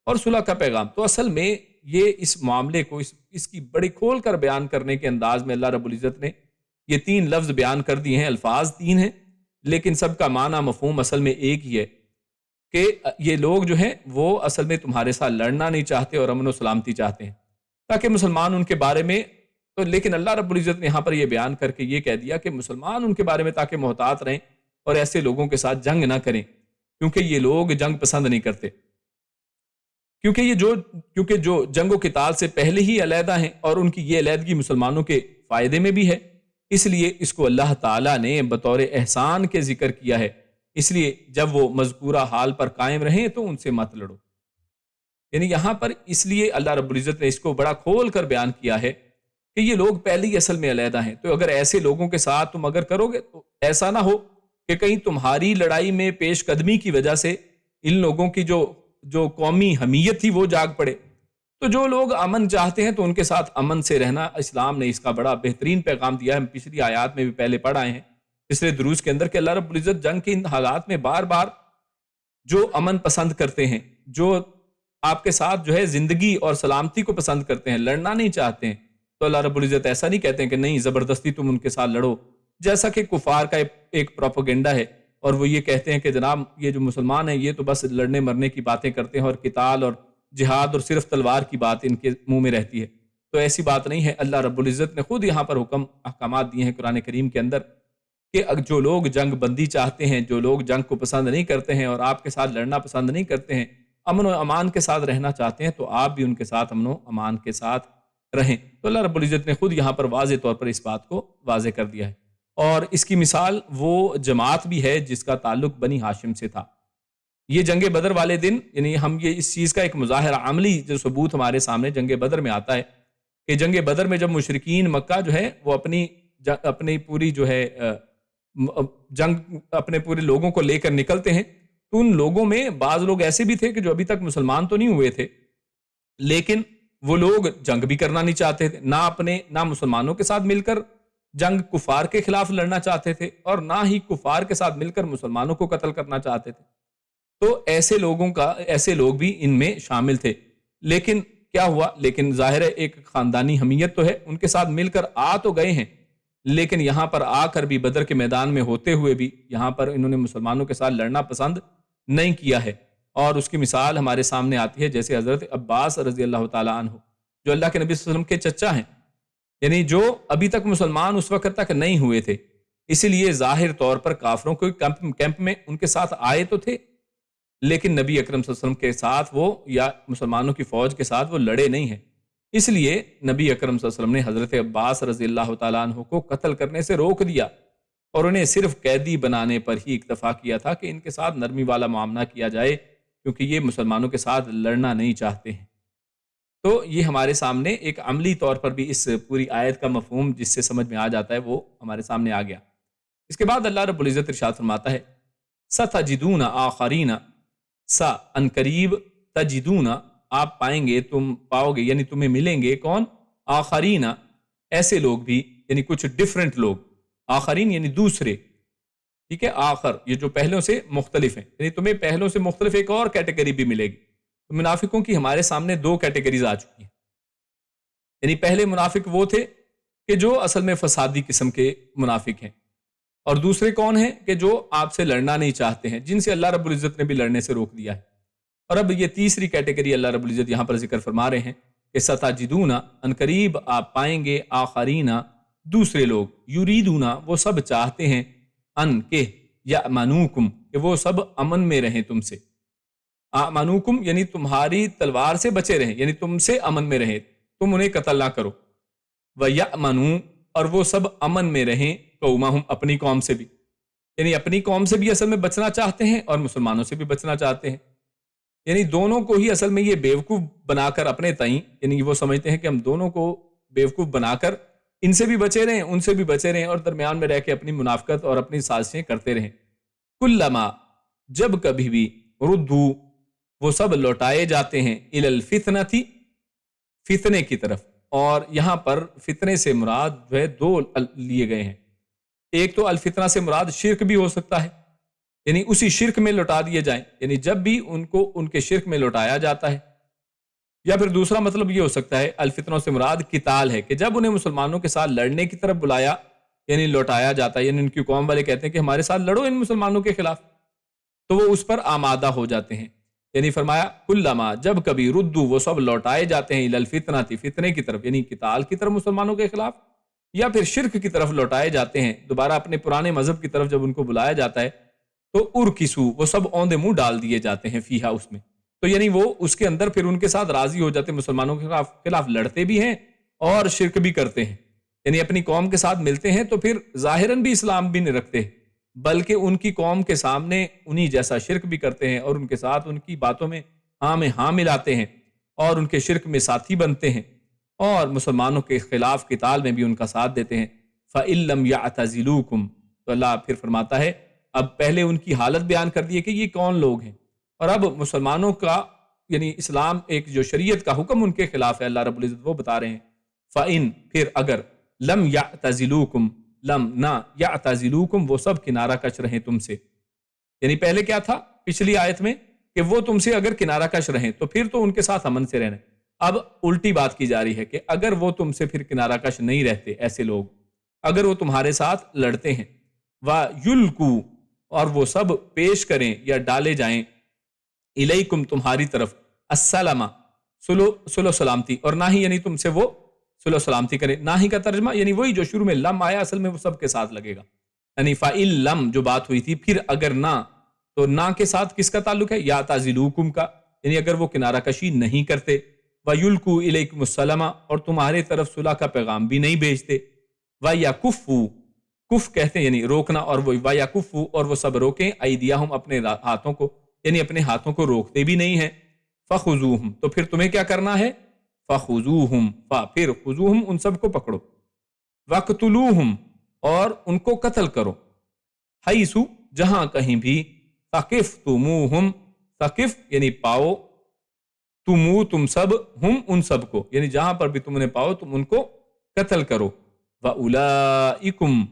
اور صلح کا پیغام. تو اصل میں یہ اس معاملے کو اس کی بڑی کھول کر بیان کرنے کے انداز میں اللہ رب العزت نے یہ تین لفظ بیان کر دیے ہیں. الفاظ تین ہیں لیکن سب کا معنی مفہوم اصل میں ایک ہی ہے کہ یہ لوگ جو ہیں وہ اصل میں تمہارے ساتھ لڑنا نہیں چاہتے اور امن و سلامتی چاہتے ہیں تاکہ مسلمان ان کے بارے میں تو لیکن اللہ رب العزت نے یہاں پر یہ بیان کر کے یہ کہہ دیا کہ مسلمان ان کے بارے میں تاکہ محتاط رہیں اور ایسے لوگوں کے ساتھ جنگ نہ کریں، کیونکہ یہ لوگ جنگ پسند نہیں کرتے، کیونکہ جو جنگ و قتال سے پہلے ہی علیحدہ ہیں اور ان کی یہ علیحدگی مسلمانوں کے فائدے میں بھی ہے. اس لیے اس کو اللہ تعالیٰ نے بطور احسان کے ذکر کیا ہے. اس لیے جب وہ مذکورہ حال پر قائم رہیں تو ان سے مت لڑو. یعنی یہاں پر اس لیے اللہ رب العزت نے اس کو بڑا کھول کر بیان کیا ہے کہ یہ لوگ پہلے ہی اصل میں علیحدہ ہیں. تو اگر ایسے لوگوں کے ساتھ تم اگر کرو گے تو ایسا نہ ہو کہ کہیں تمہاری لڑائی میں پیش قدمی کی وجہ سے ان لوگوں کی جو قومی حمیت تھی وہ جاگ پڑے. تو جو لوگ امن چاہتے ہیں تو ان کے ساتھ امن سے رہنا، اسلام نے اس کا بڑا بہترین پیغام دیا ہے. ہم پچھلی آیات میں بھی پہلے پڑھ آئے ہیں پچھلے دروس کے اندر کہ اللہ رب العزت جنگ کے ان حالات میں بار بار جو امن پسند کرتے ہیں، جو آپ کے ساتھ جو ہے زندگی اور سلامتی کو پسند کرتے ہیں، لڑنا نہیں چاہتے ہیں، تو اللہ رب العزت ایسا نہیں کہتے ہیں کہ نہیں زبردستی تم ان کے ساتھ لڑو، جیسا کہ کفار کا ایک پروپیگنڈا ہے. اور وہ یہ کہتے ہیں کہ جناب یہ جو مسلمان ہیں یہ تو بس لڑنے مرنے کی باتیں کرتے ہیں اور قتال اور جہاد اور صرف تلوار کی بات ان کے منہ میں رہتی ہے. تو ایسی بات نہیں ہے. اللہ رب العزت نے خود یہاں پر احکامات دیے ہیں قرآن کریم کے اندر کہ جو لوگ جنگ بندی چاہتے ہیں، جو لوگ جنگ کو پسند نہیں کرتے ہیں اور آپ کے ساتھ لڑنا پسند نہیں کرتے ہیں، امن و امان کے ساتھ رہنا چاہتے ہیں، تو آپ بھی ان کے ساتھ امن و امان کے ساتھ رہیں. تو اللہ رب العزت نے خود یہاں پر واضح طور پر اس بات کو واضح کر دیا ہے. اور اس کی مثال وہ جماعت بھی ہے جس کا تعلق بنی ہاشم سے تھا. یہ جنگ بدر والے دن یعنی ہم یہ اس چیز کا ایک مظاہرہ عملی جو ثبوت ہمارے سامنے جنگ بدر میں آتا ہے کہ جنگ بدر میں جب مشرکین مکہ جو ہے وہ اپنی پوری جو ہے جنگ اپنے پورے لوگوں کو لے کر نکلتے ہیں، تو ان لوگوں میں بعض لوگ ایسے بھی تھے کہ جو ابھی تک مسلمان تو نہیں ہوئے تھے لیکن وہ لوگ جنگ بھی کرنا نہیں چاہتے تھے، نہ مسلمانوں کے ساتھ مل کر جنگ کفار کے خلاف لڑنا چاہتے تھے اور نہ ہی کفار کے ساتھ مل کر مسلمانوں کو قتل کرنا چاہتے تھے. تو ایسے لوگ بھی ان میں شامل تھے. لیکن کیا ہوا؟ لیکن ظاہر ہے ایک خاندانی حمیت تو ہے، ان کے ساتھ مل کر آ تو گئے ہیں لیکن یہاں پر آ کر بھی بدر کے میدان میں ہوتے ہوئے بھی یہاں پر انہوں نے مسلمانوں کے ساتھ لڑنا پسند نہیں کیا ہے. اور اس کی مثال ہمارے سامنے آتی ہے جیسے حضرت عباس رضی اللہ تعالیٰ عنہ جو اللہ کے نبی صلی اللہ علیہ وسلم کے چچا ہیں، یعنی جو ابھی تک مسلمان اس وقت تک نہیں ہوئے تھے. اسی لیے ظاہر طور پر کافروں کو کیمپ میں ان کے ساتھ آئے تو تھے لیکن نبی اکرم صلی اللہ علیہ وسلم کے ساتھ وہ یا مسلمانوں کی فوج کے ساتھ وہ لڑے نہیں ہیں. اس لیے نبی اکرم صلی اللہ علیہ وسلم نے حضرت عباس رضی اللہ تعالیٰ عنہ کو قتل کرنے سے روک دیا اور انہیں صرف قیدی بنانے پر ہی اکتفا کیا تھا کہ ان کے ساتھ نرمی والا معاملہ کیا جائے کیونکہ یہ مسلمانوں کے ساتھ لڑنا نہیں چاہتے ہیں. تو یہ ہمارے سامنے ایک عملی طور پر بھی اس پوری آیت کا مفہوم جس سے سمجھ میں آ جاتا ہے وہ ہمارے سامنے آ گیا. اس کے بعد اللہ رب العزت ارشاد فرماتا ہے سَتَجِدُونَ آخَرِينَ ان قریب تجدون آپ پائیں گے، تم پاؤ گے یعنی تمہیں ملیں گے کون؟ آخرین ایسے لوگ بھی یعنی کچھ ڈیفرنٹ لوگ، آخرین یعنی دوسرے، ٹھیک ہے، آخر یہ جو پہلوں سے مختلف ہیں، یعنی تمہیں پہلوں سے مختلف ایک اور کیٹیگری بھی ملے گی. تو منافقوں کی ہمارے سامنے دو کیٹیگریز آ چکی ہیں. یعنی پہلے منافق وہ تھے کہ جو اصل میں فسادی قسم کے منافق ہیں، اور دوسرے کون ہیں کہ جو آپ سے لڑنا نہیں چاہتے ہیں، جن سے اللہ رب العزت نے بھی لڑنے سے روک دیا ہے. اور اب یہ تیسری کیٹیگری اللہ رب العزت یہاں پر ذکر فرما رہے ہیں کہ ستجدون ان قریب آپ پائیں گے آخرین دوسرے لوگ، یریدون وہ سب چاہتے ہیں، ان کے یامنوکم کہ وہ سب امن میں رہیں تم سے. امنوکم یعنی تمہاری تلوار سے بچے رہیں، یعنی تم سے امن میں رہیں، تم انہیں قتل نہ کرو. وَيَأْمَنُوا اور وہ سب امن میں رہیں قومہم اپنی قوم سے بھی، یعنی اپنی قوم سے بھی اصل میں بچنا چاہتے ہیں اور مسلمانوں سے بھی بچنا چاہتے ہیں، یعنی دونوں کو ہی اصل میں یہ بیوقوف بنا کر اپنے تئیں، یعنی وہ سمجھتے ہیں کہ ہم دونوں کو بیوقوف بنا کر ان سے بھی بچے رہیں ان سے بھی بچے رہیں اور درمیان میں رہ کے اپنی منافقت اور اپنی سازشیں کرتے رہیں۔ کلما جب کبھی بھی ردو وہ سب لوٹائے جاتے ہیں الی الفتنتی فتنے کی طرف، اور یہاں پر فتنے سے مراد جو ہے دو لیے گئے ہیں، ایک تو الفتنہ سے مراد شرک بھی ہو سکتا ہے، یعنی اسی شرک میں لوٹا دیے جائیں، یعنی جب بھی ان کو ان کے شرک میں لوٹایا جاتا ہے، یا پھر دوسرا مطلب یہ ہو سکتا ہے الفتنوں سے مراد قتال ہے کہ جب انہیں مسلمانوں کے ساتھ لڑنے کی طرف بلایا یعنی لوٹایا جاتا ہے، یعنی ان کی قوم والے کہتے ہیں کہ ہمارے ساتھ لڑو ان مسلمانوں کے خلاف، تو وہ اس پر آمادہ ہو جاتے ہیں۔ یعنی فرمایا کلما جب کبھی ردو وہ سب لوٹائے جاتے ہیں الی الفتنہ فتنے کی طرف، یعنی قتال کی طرف مسلمانوں کے خلاف، یا پھر شرک کی طرف لوٹائے جاتے ہیں، دوبارہ اپنے پرانے مذہب کی طرف جب ان کو بلایا جاتا ہے تو ارکسو وہ سب اوندے منہ ڈال دیے جاتے ہیں فیہا اس میں، تو یعنی وہ اس کے اندر پھر ان کے ساتھ راضی ہو جاتے ہیں، مسلمانوں کے خلاف لڑتے بھی ہیں اور شرک بھی کرتے ہیں، یعنی اپنی قوم کے ساتھ ملتے ہیں تو پھر ظاہراً بھی اسلام بھی نہیں رکھتے بلکہ ان کی قوم کے سامنے انہی جیسا شرک بھی کرتے ہیں اور ان کے ساتھ ان کی باتوں میں ہاں ملاتے ہیں اور ان کے شرک میں ساتھی بنتے ہیں اور مسلمانوں کے خلاف قتال میں بھی ان کا ساتھ دیتے ہیں۔ فَإِن لَّمْ يَعْتَزِلُوكُمْ تو اللہ پھر فرماتا ہے اب پہلے ان کی حالت بیان کر دی ہے کہ یہ کون لوگ ہیں، اور اب مسلمانوں کا یعنی اسلام ایک جو شریعت کا حکم ان کے خلاف ہے اللہ رب العزت وہ بتا رہے ہیں۔ فَإِن پھر اگر لم يعتزلوکم لم نہ یعتزلوکم وہ سب کنارہ کش رہیں تم سے، یعنی پہلے کیا تھا پچھلی آیت میں کہ وہ تم سے اگر کنارہ کش رہیں تو پھر تو ان کے ساتھ امن سے رہنا، اب الٹی بات کی جا رہی ہے کہ اگر وہ تم سے پھر کنارہ کش نہیں رہتے، ایسے لوگ اگر وہ تمہارے ساتھ لڑتے ہیں وَيُلْقُوا اور وہ سب پیش کریں یا ڈالے جائیں الیکم تمہاری طرف السلام صلح سلامتی، اور نہ ہی یعنی تم سے وہ صلح سلامتی کرے، نہ ہی کا ترجمہ یعنی وہی جو شروع میں لم آیا اصل میں وہ سب کے ساتھ لگے گا، یعنی فَإِن لم جو بات ہوئی تھی پھر اگر نہ، تو نہ کے ساتھ کس کا تعلق ہے یعتزلوکم کا، یعنی اگر وہ کنارہ کشی نہیں کرتے، وَيُلْقُوا إِلَيْكُمُ السَّلَامَ اور تمہارے طرف صلح کا پیغام بھی نہیں بھیجتے، وَيَكُفُّوا کف کہتے ہیں یعنی روکنا، اور وہ وَيَكُفُّوا اور وہ سب روکیں ایدیہم اپنے ہاتھوں کو، یعنی اپنے ہاتھوں کو روکتے بھی نہیں ہیں، فَخُذُوهُمْ تو پھر تمہیں کیا کرنا ہے، فَخُذُوهُمْ پھر خُذُوهُمْ ان سب کو پکڑو، وَاقْتُلُوهُمْ اور ان کو قتل کرو، حیث جہاں کہیں بھی، ثقفتموہم ثقف یعنی پاؤ، تمو تم سب، ہم ان سب کو یعنی جہاں پر بھی تم نے پاؤ تم ان کو قتل کرو، وَأُولَئِكُمْ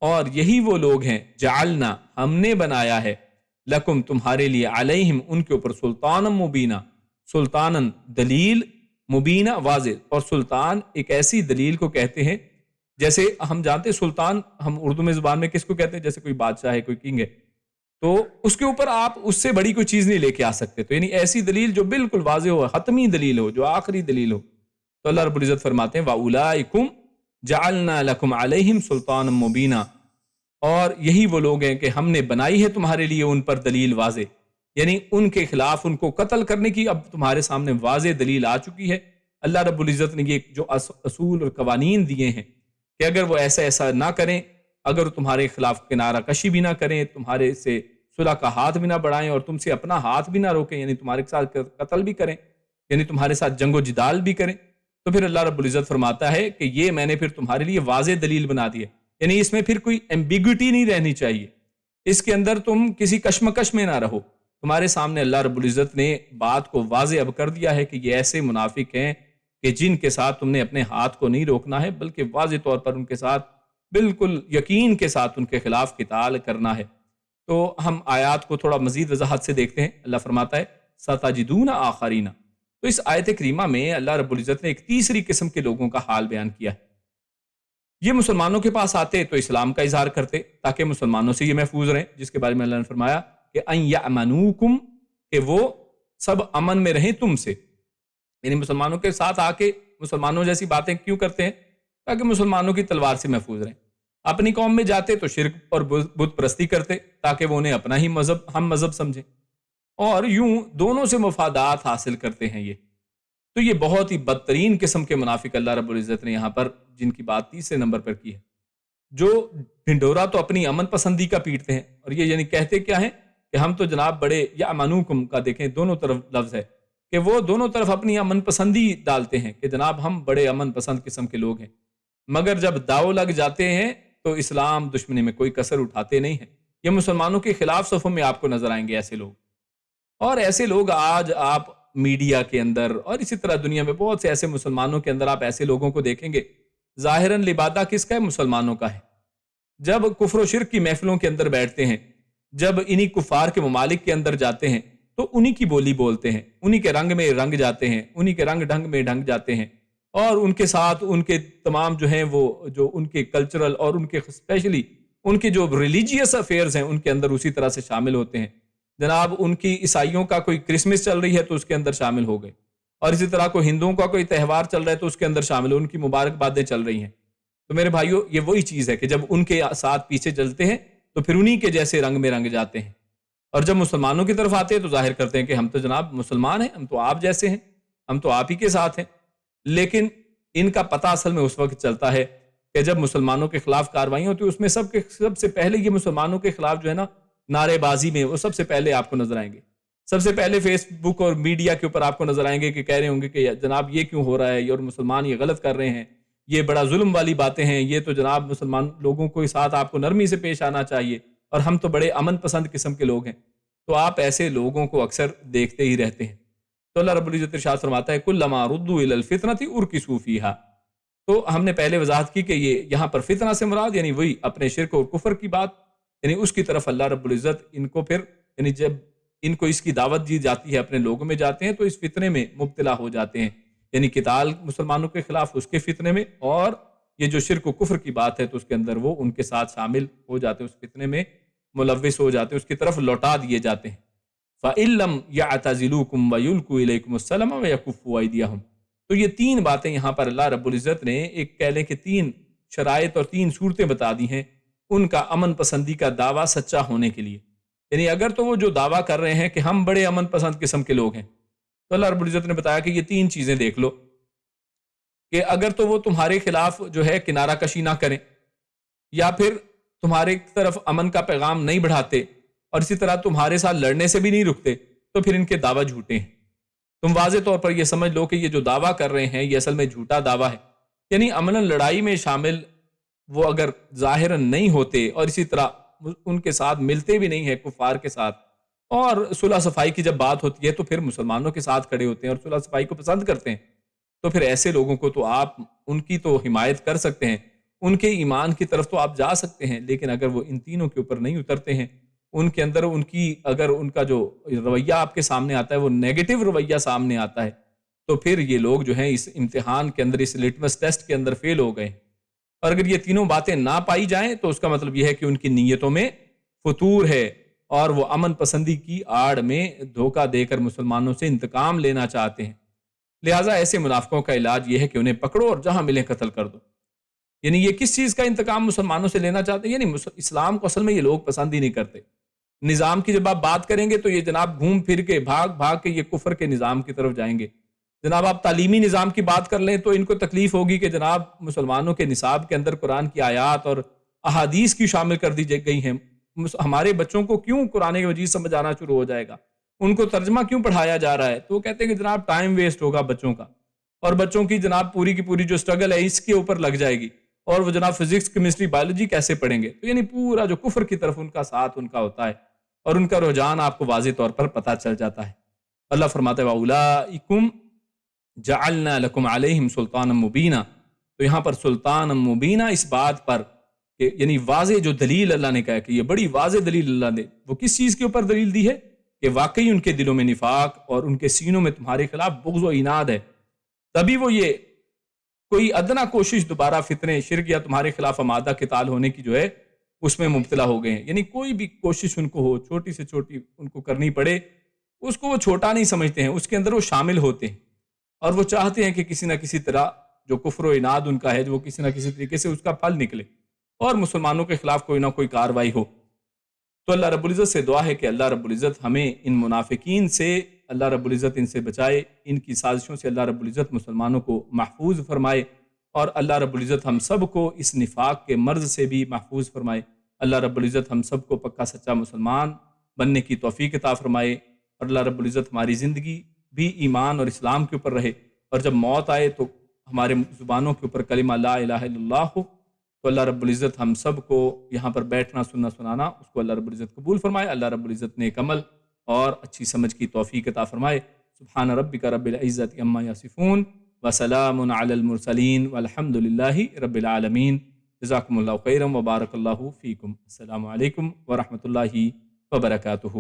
اور یہی وہ لوگ ہیں جعلنا ہم نے بنایا ہے لکم تمہارے لیے علیہم ان کے اوپر سلطانا مبینہ، سلطانن دلیل، مبینہ واضح، اور سلطان ایک ایسی دلیل کو کہتے ہیں جیسے ہم جانتے ہیں سلطان ہم اردو میں زبان میں کس کو کہتے ہیں، جیسے کوئی بادشاہ ہے کوئی کنگ ہے تو اس کے اوپر آپ اس سے بڑی کوئی چیز نہیں لے کے آ سکتے، تو یعنی ایسی دلیل جو بالکل واضح ہو، حتمی دلیل ہو، جو آخری دلیل ہو، تو اللہ رب العزت فرماتے ہیں وَأُولَئِكُمْ جَعَلْنَا لَكُمْ عَلَيْهِمْ سُلْطَانًا مُبِينًا اور یہی وہ لوگ ہیں کہ ہم نے بنائی ہے تمہارے لیے ان پر دلیل واضح، یعنی ان کے خلاف ان کو قتل کرنے کی اب تمہارے سامنے واضح دلیل آ چکی ہے۔ اللہ رب العزت نے یہ جو اصول اور قوانین دیے ہیں کہ اگر وہ ایسا نہ کریں، اگر تمہارے خلاف کنارہ کشی بھی نہ کریں، تمہارے سے صلح کا ہاتھ بھی نہ بڑھائیں اور تم سے اپنا ہاتھ بھی نہ روکیں، یعنی تمہارے ساتھ قتل بھی کریں، یعنی تمہارے ساتھ جنگ و جدال بھی کریں، تو پھر اللہ رب العزت فرماتا ہے کہ یہ میں نے پھر تمہارے لیے واضح دلیل بنا دی ہے، یعنی اس میں پھر کوئی ایمبیگوٹی نہیں رہنی چاہیے، اس کے اندر تم کسی کشمکش میں نہ رہو، تمہارے سامنے اللہ رب العزت نے بات کو واضح اب کر دیا ہے کہ یہ ایسے منافق ہیں کہ جن کے ساتھ تم نے اپنے ہاتھ کو نہیں روکنا ہے بلکہ واضح طور پر ان کے ساتھ بالکل یقین کے ساتھ ان کے خلاف قتال کرنا ہے۔ تو ہم آیات کو تھوڑا مزید وضاحت سے دیکھتے ہیں۔ اللہ فرماتا ہے سَتَجِدُونَ آخَرِينَ، تو اس آیت کریمہ میں اللہ رب العزت نے ایک تیسری قسم کے لوگوں کا حال بیان کیا ہے۔ یہ مسلمانوں کے پاس آتے تو اسلام کا اظہار کرتے تاکہ مسلمانوں سے یہ محفوظ رہیں، جس کے بارے میں اللہ نے فرمایا کہ اَن يَأْمَنُوكُمْ کہ وہ سب امن میں رہیں تم سے، یعنی مسلمانوں کے ساتھ آ کے مسلمانوں جیسی باتیں کیوں کرتے ہیں؟ تاکہ مسلمانوں کی تلوار سے محفوظ رہیں۔ اپنی قوم میں جاتے تو شرک اور بت پرستی کرتے تاکہ وہ انہیں اپنا ہی مذہب ہم مذہب سمجھیں، اور یوں دونوں سے مفادات حاصل کرتے ہیں یہ، تو یہ بہت ہی بدترین قسم کے منافق اللہ رب العزت نے یہاں پر جن کی بات تیسرے نمبر پر کی ہے، جو ڈھنڈورا تو اپنی امن پسندی کا پیٹتے ہیں، اور یہ یعنی کہتے کیا ہیں کہ ہم تو جناب بڑے، یا منوکم کا دیکھیں دونوں طرف لفظ ہے کہ وہ دونوں طرف اپنی امن پسندی ڈالتے ہیں کہ جناب ہم بڑے امن پسند قسم کے لوگ ہیں، مگر جب داؤ لگ جاتے ہیں تو اسلام دشمنی میں کوئی کسر اٹھاتے نہیں ہیں۔ یہ مسلمانوں کے خلاف صفوں میں آپ کو نظر آئیں گے ایسے لوگ، اور ایسے لوگ آج آپ میڈیا کے اندر اور اسی طرح دنیا میں بہت سے ایسے مسلمانوں کے اندر آپ ایسے لوگوں کو دیکھیں گے، ظاہراً لبادہ کس کا ہے؟ مسلمانوں کا ہے۔ جب کفر و شرک کی محفلوں کے اندر بیٹھتے ہیں، جب انہی کفار کے ممالک کے اندر جاتے ہیں تو انہی کی بولی بولتے ہیں، انہی کے رنگ میں رنگ جاتے ہیں، انہی کے رنگ ڈھنگ میں ڈھنگ جاتے ہیں، اور ان کے ساتھ ان کے تمام جو ہیں وہ جو ان کے کلچرل اور ان کے اسپیشلی ان کے جو ریلیجیس افیئرز ہیں ان کے اندر اسی طرح سے شامل ہوتے ہیں۔ جناب ان کی عیسائیوں کا کوئی کرسمس چل رہی ہے تو اس کے اندر شامل ہو گئے، اور اسی طرح کوئی ہندوؤں کا کوئی تہوار چل رہا ہے تو اس کے اندر شامل ہو، ان کی مبارکبادیں چل رہی ہیں۔ تو میرے بھائیو، یہ وہی چیز ہے کہ جب ان کے ساتھ پیچھے چلتے ہیں تو پھر انہی کے جیسے رنگ میں رنگ جاتے ہیں، اور جب مسلمانوں کی طرف آتے ہیں تو ظاہر کرتے ہیں کہ ہم تو جناب مسلمان ہیں، ہم تو آپ جیسے ہیں، ہم تو آپ ہی کے ساتھ ہیں۔ لیکن ان کا پتہ اصل میں اس وقت چلتا ہے کہ جب مسلمانوں کے خلاف کارروائی ہوتی ہے، اس میں سب سے پہلے یہ مسلمانوں کے خلاف جو ہے نا نعرے بازی میں وہ سب سے پہلے آپ کو نظر آئیں گے، سب سے پہلے فیس بک اور میڈیا کے اوپر آپ کو نظر آئیں گے کہ کہہ رہے ہوں گے کہ جناب یہ کیوں ہو رہا ہے، اور مسلمان یہ غلط کر رہے ہیں، یہ بڑا ظلم والی باتیں ہیں، یہ تو جناب مسلمان لوگوں کے ساتھ آپ کو نرمی سے پیش آنا چاہیے، اور ہم تو بڑے امن پسند قسم کے لوگ ہیں۔ تو آپ ایسے لوگوں کو اکثر دیکھتے ہی رہتے ہیں۔ تو اللہ رب العزت ارشاد فرماتا ہے کلما ردوا الی الفتنۃ ارکسوا فیہا۔ تو ہم نے پہلے وضاحت کی کہ یہ یہاں پر فتنہ سے مراد یعنی وہی اپنے شرک اور کفر کی بات، یعنی اس کی طرف اللہ رب العزت ان کو پھر یعنی جب ان کو اس کی دعوت دی جاتی ہے، اپنے لوگوں میں جاتے ہیں تو اس فتنے میں مبتلا ہو جاتے ہیں، یعنی قتال مسلمانوں کے خلاف اس کے فتنے میں، اور یہ جو شرک و کفر کی بات ہے تو اس کے اندر وہ ان کے ساتھ شامل ہو جاتے ہیں، اس فتنے میں ملوث ہو جاتے ہیں، اس کی طرف لوٹا دیے جاتے ہیں۔ فَإِن لَّمْ يَعْتَزِلُوكُمْ وَيُلْقُوا إِلَيْكُمُ السَّلَامَ وَيَكُفُّوا أَيْدِيَهُمْ۔ تو یہ تین باتیں یہاں پر اللہ رب العزت نے ایک کہہ لیں کہ تین شرائط اور تین صورتیں بتا دی ہیں ان کا امن پسندی کا دعویٰ سچا ہونے کے لیے۔ یعنی اگر تو وہ جو دعویٰ کر رہے ہیں کہ ہم بڑے امن پسند قسم کے لوگ ہیں، تو اللہ رب العزت نے بتایا کہ یہ تین چیزیں دیکھ لو کہ اگر تو وہ تمہارے خلاف جو ہے کنارہ کشی نہ کریں، یا پھر تمہارے طرف امن کا پیغام نہیں بڑھاتے، اور اسی طرح تمہارے ساتھ لڑنے سے بھی نہیں رکتے، تو پھر ان کے دعویٰ جھوٹے ہیں۔ تم واضح طور پر یہ سمجھ لو کہ یہ جو دعویٰ کر رہے ہیں یہ اصل میں جھوٹا دعویٰ ہے، یعنی امن لڑائی میں شامل وہ اگر ظاہراً نہیں ہوتے، اور اسی طرح ان کے ساتھ ملتے بھی نہیں ہیں کفار کے ساتھ، اور صلح صفائی کی جب بات ہوتی ہے تو پھر مسلمانوں کے ساتھ کھڑے ہوتے ہیں اور صلح صفائی کو پسند کرتے ہیں، تو پھر ایسے لوگوں کو تو آپ ان کی تو حمایت کر سکتے ہیں، ان کے ایمان کی طرف تو آپ جا سکتے ہیں، لیکن اگر وہ ان تینوں کے اوپر نہیں اترتے ہیں، ان کے اندر ان کی اگر ان کا جو رویہ آپ کے سامنے آتا ہے وہ نیگیٹو رویہ سامنے آتا ہے، تو پھر یہ لوگ جو ہیں اس امتحان کے اندر، اس لٹمس ٹیسٹ کے اندر فیل ہو گئے ہیں۔ اور اگر یہ تینوں باتیں نہ پائی جائیں تو اس کا مطلب یہ ہے کہ ان کی نیتوں میں فتور ہے، اور وہ امن پسندی کی آڑ میں دھوکہ دے کر مسلمانوں سے انتقام لینا چاہتے ہیں۔ لہٰذا ایسے منافقوں کا علاج یہ ہے کہ انہیں پکڑو اور جہاں ملے قتل کر دو۔ یعنی یہ کس چیز کا انتقام مسلمانوں سے لینا چاہتے ہیں؟ یعنی اسلام کو اصل میں یہ لوگ پسند ہی نہیں کرتے۔ نظام کی جب آپ بات کریں گے تو یہ جناب گھوم پھر کے بھاگ بھاگ کے یہ کفر کے نظام کی طرف جائیں گے۔ جناب آپ تعلیمی نظام کی بات کر لیں تو ان کو تکلیف ہوگی کہ جناب مسلمانوں کے نصاب کے اندر قرآن کی آیات اور احادیث کی شامل کر دی گئی ہیں، ہمارے بچوں کو کیوں قرآن مجید سمجھ آنا شروع ہو جائے گا، ان کو ترجمہ کیوں پڑھایا جا رہا ہے؟ تو وہ کہتے ہیں کہ جناب ٹائم ویسٹ ہوگا بچوں کا، اور بچوں کی جناب پوری کی پوری جو سٹرگل ہے اس کے اوپر لگ جائے گی، اور وہ جناب فزکس کیمسٹری بایولوجی کیسے پڑھیں گے؟ تو یعنی پورا جو کفر کی طرف ان کا ساتھ ان کا ہوتا ہے، اور ان کا رجحان آپ کو واضح طور پر پتہ چل جاتا ہے۔ اللہ فرماتا ہے وَأُولَٰئِكُمْ جَعَلْنَا لَكُمْ عَلَيْهِمْ سُلْطَانًا مُبِينًا۔ تو یہاں پر سلطان مبینہ اس بات پر کہ یعنی واضح جو دلیل اللہ نے کہا کہ یہ بڑی واضح دلیل اللہ نے، وہ کس چیز کے اوپر دلیل دی ہے؟ کہ واقعی ان کے دلوں میں نفاق اور ان کے سینوں میں تمہارے خلاف بغض و عناد ہے، تبھی وہ یہ کوئی ادنا کوشش دوبارہ فتنے شرک یا تمہارے خلاف آمادہ قتال ہونے کی جو ہے اس میں مبتلا ہو گئے ہیں۔ یعنی کوئی بھی کوشش ان کو ہو، چھوٹی سے چھوٹی ان کو کرنی پڑے، اس کو وہ چھوٹا نہیں سمجھتے ہیں، اس کے اندر وہ شامل ہوتے ہیں، اور وہ چاہتے ہیں کہ کسی نہ کسی طرح جو کفر و عناد ان کا ہے جو کسی نہ کسی طریقے سے اس کا پھل نکلے اور مسلمانوں کے خلاف کوئی نہ کوئی کاروائی ہو۔ تو اللہ رب العزت سے دعا ہے کہ اللہ رب العزت ہمیں ان منافقین سے اللہ رب العزت ان سے بچائے، ان کی سازشوں سے اللہ رب العزت مسلمانوں کو محفوظ فرمائے، اور اللہ رب العزت ہم سب کو اس نفاق کے مرض سے بھی محفوظ فرمائے۔ اللہ رب العزت ہم سب کو پکا سچا مسلمان بننے کی توفیق عطا فرمائے، اور اللہ رب العزت ہماری زندگی بھی ایمان اور اسلام کے اوپر رہے، اور جب موت آئے تو ہمارے زبانوں کے اوپر کلمہ لا الہ الا اللہ ہو۔ تو اللہ رب العزت ہم سب کو یہاں پر بیٹھنا سننا سنانا اس کو اللہ رب العزت قبول فرمائے، اللہ رب العزت نیک عمل اور اچھی سمجھ کی توفیق عطا فرمائے۔ سبحان ربک رب العزت عما یصفون وسلام علی المرسلین والحمد للہ رب العالمین۔ جزاکم اللہ خیرا وبارک اللہ فیکم۔ السلام علیکم ورحمۃ اللہ وبرکاتہ۔